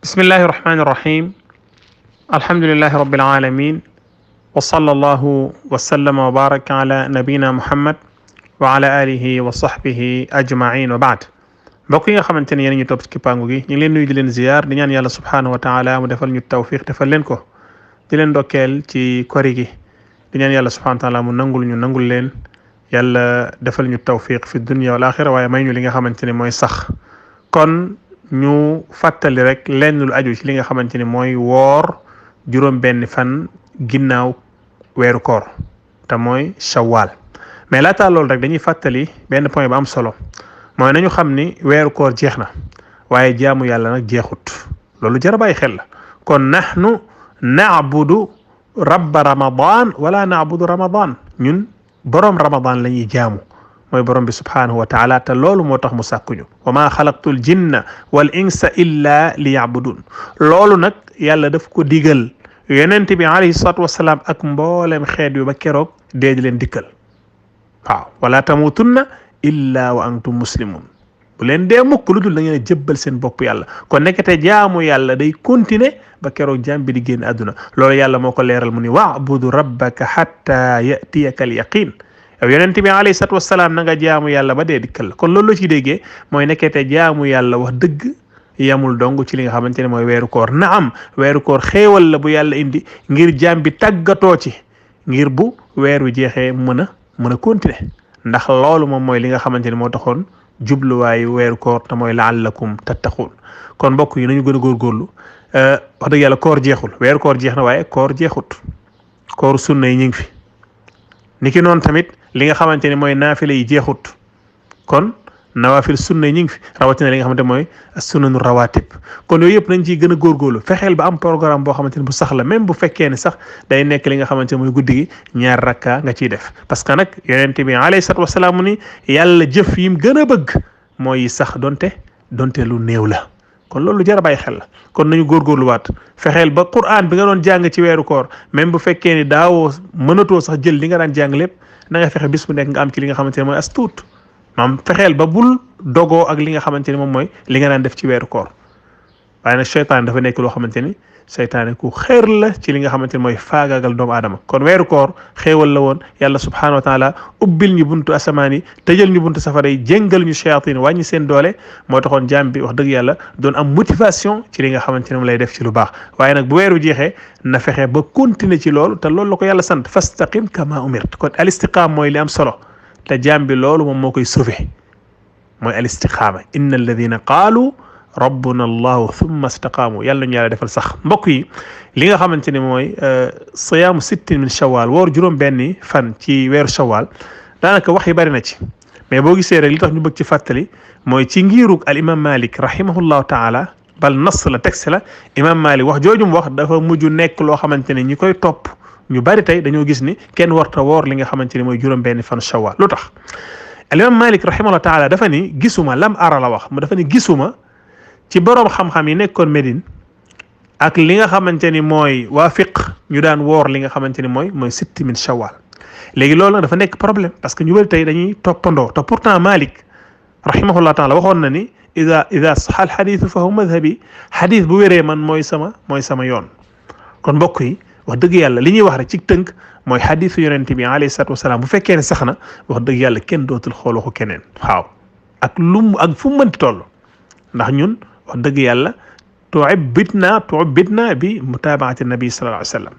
بسم الله الرحمن الرحيم. الحمد لله رب العالمين، وصلى الله وسلم وبارك على نبينا محمد وعلى آله وصحبه أجمعين وبعد. mbokk yi nga xamante ne yéen ñu topp ci kippaangu gi ñu ngi leen nuyu di leen ziyaar di ñaan yàlla subhaanahu wa taala mu defal ñu tawfiq defal leen ko, di leen dokkeel ci kori gi di ñaan yàlla subhaanahu wa taala mu nangul leen, yàlla defal ñu tawfiq fi dunya wal axira, waaye may ñu li nga xamante ne mooy sax. kon ñu fàttali rek lenn lu aju ci li nga xamante ni mooy woor juróom benn fan ginnaaw weeru koor te mooy shawwal. mais laataa loolu rek dañuy fàttali benn point bu am solo, mooy nañu xam ni weeru koor jeex na waaye jaamu yàlla nag jeexut. loolu jar a bàyyi xel la. kon nahnu na'budu rabba ramadan wala na'budu ramadan, ñun boroom ramadan la ñuy jaamu, mooy borom bi subhanahu wa taala, te loolu moo tax mu sàkkuñu. wa ma xalaqtul jinna wal insa illa li yabudun. loolu nag yàlla daf ko digal yonent bi alayhi salatu wasalaam ak mboolem xeet yu ba keroog dee di leen dikkal. waaw wala tamutunna illa wa antum muslimun, bu leen dee mukk lu dul da ngeen a jëbbal seen bopp yàlla. kon nekkete jaamu yàlla day continuer ba keroog jaam bi di génn àdduna. loolu yàlla moo ko leeral mu ni wa'budu rabbaka hatta ya'tiyaka al yaqin. yow yonent bi alayhi salatu wasalaam na nga jaamu yàlla ba dee dikkal la. kon loolu la ci déggee mooy nekkete jaamu yàlla wax dëgg yamul dong ci li nga xamante ne mooy weeru koor. naam weeru koor xéewal la bu yàlla indi ngir jaam bi tàggatoo ci, ngir bu weer wi jeexee mën a continuer, ndax loolu moom mooy li nga xamante ne moo taxoon jubluwaayu weeru koor te mooy la'allakum tattaqun. kon mbokk yi nañu gën a góorgóorlu. wax dëgg yàlla koor jeexul, weeru koor jeex na waaye koor jeexut. koor sunna yi ñu ngi fi, niki noonu tamit li nga xamante ne mooy naafila yi jeexut. kon nawaafil sunna yi ñu ngi fi, rawatina li nga xamante mooy sunanu rawatib. kon yooyu yëpp nañ ciy gën a góorgóorlu, fexeel ba am programme boo xamante ne bu sax la, même bu fekkee ne sax day nekk li nga xamante ne mooy guddi gi ñaar rakka nga ciy def. parce que nag yonent bi alayhi salatu wasalaam ni yàlla jëf yim gën a bëgg mooy sax donte lu néew la. kon loolu jar a bàyyi xel la. kon nañu góorgóorluwaat, fexeel ba Qur'an bi nga doon jàng ci weeru koor, même bu fekkee ni daawoo mënatoo sax jël li nga daan jàng lépp, na nga fexe bis bu nekk nga am ci li nga xamante ne mooy as tuut. maam fexeel ba bul dogoo ak li nga xamante ne moom mooy li nga daan def ci weeru koor. waaye nag seytaan dafa nekk loo xamante ni seytaane ku xeer la ci li nga xamante ne mooy faagaagal doomu aadama. kon weeru koor xéewal la woon, yàlla subhanahu wa taala ubbil ñu buntu asamaan yi, tëjal ñu buntu safara yi, jéngal ñu shayatin, wàññi seen doole. moo taxoon jaam bi wax dëgg yàlla doon am motivation ci li nga xamante ne moom lay def ci lu baax. waaye nag bu weeru jeexee na fexe ba continuer ci loolu, te loolu la ko yàlla sant, fastaqim kama umirt. kon al istiqaam mooy li am solo, te jaam bi loolu moom moo koy sauvé, mooy al istiqaama. inna alladina qaalu rabbuna allahu thumma istaqaamu. yàlla ñu yàlla defal sax. mbokk yi li nga xamante ne mooy siyaamu sittin min shawal, woor juróom benni fan ci weeru shawal, daanaka wax yi bari na ci. mais boo gisee rek li tax ñu bëgg ci fàttali mooy ci ngiirug al imam malik rahimahullahu taala, bal nas la, texte la. imam malik wax jooju mu wax dafa mujj nekk loo xamante ne ñi koy topp ñu bari tey dañoo gis ni kenn warta woor li nga xamante ni mooy juróom benni fan shawal. lu tax al imam malik rahimahullahu taala dafa ni gisuma, lam ara la wax, mu dafa ni gisuma ci boroom xam-xam yi nekkoon Médine ak li nga xamante ni mooy waa fiq ñu daan woor li nga xamante ni mooy sitti min shawal. léegi loolu nag dafa nekk problème, parce que ñu bëri tey dañuy toppandoo, te pourtant Malik rahimahullah taala waxoon na ni ida saxa al xadiisu fa huwa madhabi, xadiis bu wéree man mooy sama yoon. kon mbokk yi wax dëgg yàlla li ñuy wax rek ci tënk mooy xadiisu yonent bi alayhi salaatu wasalaam bu fekkee ne sax na, wax dëgg yàlla kenn dootul xool waxu keneen. waaw ak fu mu mënti toll, ndax ñun wax dëgg yàlla tu'abbidna bi mutaabaati nabi sallallahu alayhi wa sallam.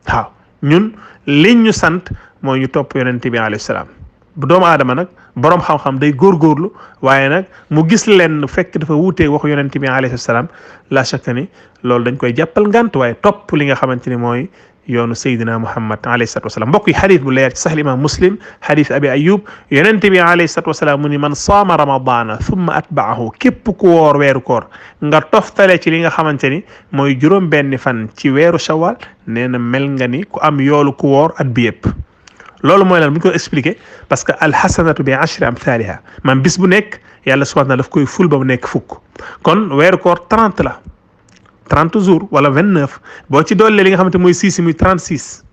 waaw ñun liñ ñu sant mooy ñu topp yonent bi alayhi salaam. bu doomu aadama nag boroom xam-xam day góorgóorlu, waaye nag mu gis leen fekk dafa wuuteeg waxu yonent bi alayhi salaam, la shakka ni loolu dañ koy jàppal ngant, waaye topp li nga xamante ni mooy yoonu Seydina Muhammad alayhi salatu wasalaam. mbokk yi xadis bu leer ci Sahih imam Muslim, xadis abi Ayyub, yonent bi alayhi salatu wasalaam mu ni man saama ramadana thumma atba'ahu, képp ku woor weeru koor nga toftale ci li nga xamante ni mooy juróom benni fan ci weeru shawal, nee na mel nga ni ku am yoolu ku woor at bi yëpp. loolu mooy lan bu ñu ko expliqué, parce que alxasanatu bi ashri amthaliha, man bis bu nekk yàlla subhanahu wa taala daf koy ful ba mu nekk fukk. kon weeru koor 30 la, 30 jours wala 29 boo ci doole li nga xamante mooy 6 muy 36,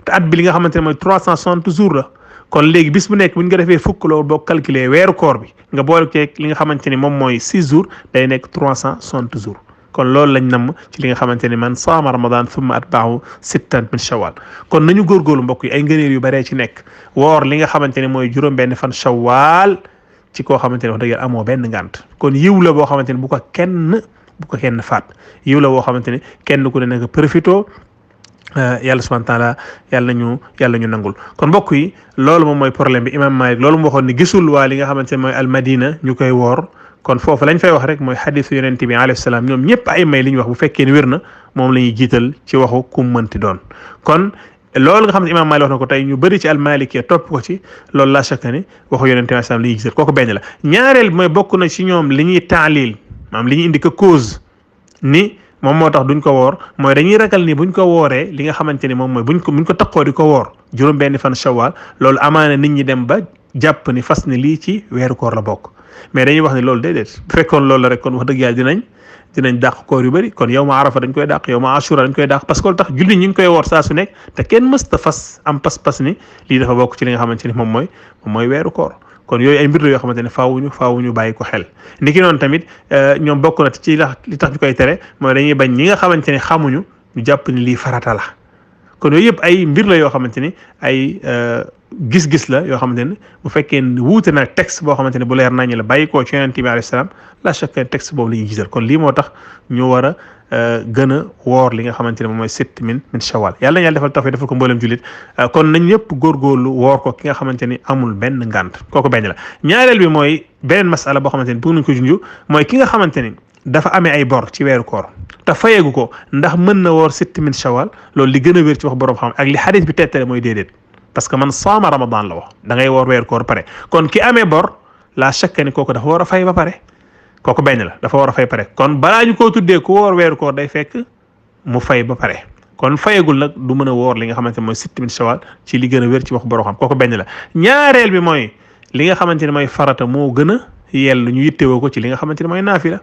te at bi li nga xamante ne mooy 360 jours la. kon léegi bis bu nekk bu ñu ko defee fukk loolu boo calculer weeru koor bi nga boole ceeg li nga xamante ni moom mooy 6 jours day nekk 360 jours. kon loolu lañ namm ci li nga xamante ni man saama ramadan thumma atbaahu sittan min shawal kon nañu góorgóorlu mbokk yi ay ngëneel yu baree ci nekk woor li nga xamante ni mooy juróom benn fan shawal ci koo xamante ne wax dëgg yàlla amoo benn ngànt kon yiw la boo xamante ni bu ko kenn faat yiw la boo xamante ni kenn ku ne nag profito yàlla subhanahu wa taala yàlla ñu nangul kon mbokk yi loolu moom mooy problème bi imam Malik loolu mu waxoon ni gisul waa li nga xamante ne mooy almadina ñu koy woor kon foofu lañ fay wax rek mooy xadisu yonent bi alayhi salaam ñoom ñëpp ay may li ñu wax bu fekkee ni wér na moom la ñuy jiital ci waxu kum mënti doon kon loolu nga xam ne imam Malik wax na ko tey ñu bëri ci almalikiya topp ko ci loolu laa shakka ni waxu yonent bi alayhi salaam li ñuy jiital kooku benn la ñaareel mooy bokk na ci ñoom li ñuy taalil maanaam li ñuy indi ko cause ni moom moo tax duñ ko woor mooy dañuy ragal ni buñ ko wooree li nga xamante ni moom mooy buñ ko taqoo di ko woor juróom benn fan shawwal loolu amaana nit ñi dem ba jàpp ni fas ni lii ci weeru koor la bokk mais dañuy wax ni loolu déedéet bu fekkoon loolu la rek kon wax dëgg yàlla dinañ dàq koor yu bëri kon yow ma arafa dañ koy dàq yow ma ashura dañ koy dàq parce que lu tax julli ñi ngi koy woor saa su nekk te kenn mësta fas am pas-pas ni lii dafa bokk ci li nga xamante ni moom mooy weeru koor kon yooyu ay mbir la yoo xamante ne faawuñu bàyyi ko xel niki noonu tamit ñoom bokk na ci li tax ñu koy tere mooy dañuy bañ ñi nga xamante ne xamuñu ñu jàpp ni lii farata la kon yooyu yëpp ay mbir la yoo xamante ni ay gis-gis la yoo xamante ne bu fekkee wuute na texte boo xamante ne bu leer nañu la bàyyi koo ci yonent bi alayhi salaam la chaque texte boobu la ñuy gisal kon lii moo tax ñu war a gën a woor li nga xamante ne moom mooy sitt min shawal yàlla na yàlla defal tawfiq defal ko mboolem jullit kon nañ ñëpp góorgóorlu woor ko ki nga xamante ni amul benn ngànt kooku benn la ñaareel bi mooy beneen masala boo xamante ni bëgg nañ ko junju mooy ki nga xamante ni dafa amee ay bor ci weeru koor te fayeegu ko ndax mën na woor sitt min shawal loolu li gën a wér ci wax borom xam ak li xadis bi tettale mooy déedéet parce que man saama ramadan la wax da ngay woor weeru koor pare kon ki amee bor la chaque ni kooku dafa war a fay ba pare kooku benn la dafa war a fay pare kon balaa ñu koo tuddee ku woor weeru koor day fekk mu fay ba pare kon fayagul nag du mën a woor li nga xamante ne mooy sitt min shawal ci li gën a wér ci wax borom xam kooku benn la ñaareel bi mooy li nga xamante ne mooy farata moo gën a yell ñu yittewoo ko ci li nga xamante ne mooy naafila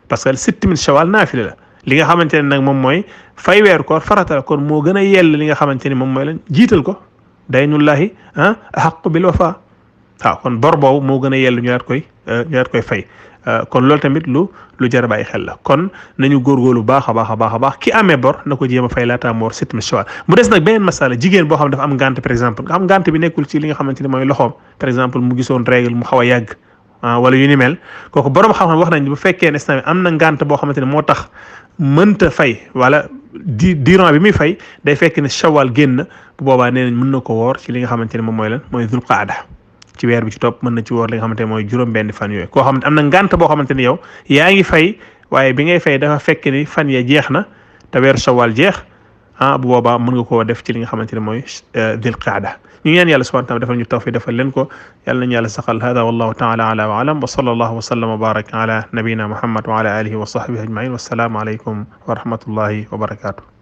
parce que sitt min shawal naafila la li nga xamante ne nag moom mooy fay weeru koor farata la kon moo gën a yell li nga xamante ni moom mooy lan jiital ko daynullahi ahaqu bil wafa waaw kon bor boobu moo gën a yell ñu daat koy fay kon loolu tamit lu jar a bàyyi xel la kon nañu góorgóorlu baax a baax ki amee bor na ko jéem a fay laata moor sitt min shawal mu des nag beneen masala jigéen boo xam ne dafa am ngànt par exemple nga xam ngànt bi nekkul ci li nga xamante ni mooy loxoom par exemple mu gisoon règle mu xaw a yàgg wala yu ni mel kooku borom xam-xam wax nañ bu fekkee ne am na ngànt boo xamante ne moo tax mënta fay wala durant bi muy fay day fekk ne shawal génn bu boobaa nee nañ mën na ko woor ci li nga xamante ne moom mooy lan mooy dul qaada ci weer bi ci topp mën na ci woor li nga xamante ne mooy juróom benn fan yooyu koo xamante am na ngànt boo xamante ni yow yaa ngi fay waaye bi ngay fay dafa fekk ni fan ya jeex na te weeru shawal jeex bu boobaa mën nga koo def ci li nga xamante ne mooy dul qaada ñu ñaan yàlla subhanahu wa taala defal ñu tawfiq defal leen ko yàlla nañu yàlla saxal hada wallahu taala ala wa alam wa sallallahu wa sallam wa baraka ala nabina muhammad wa ala alihi wa sahbihi ajmain wassalaamu alaykum wa rahmatullahi wa barakatuh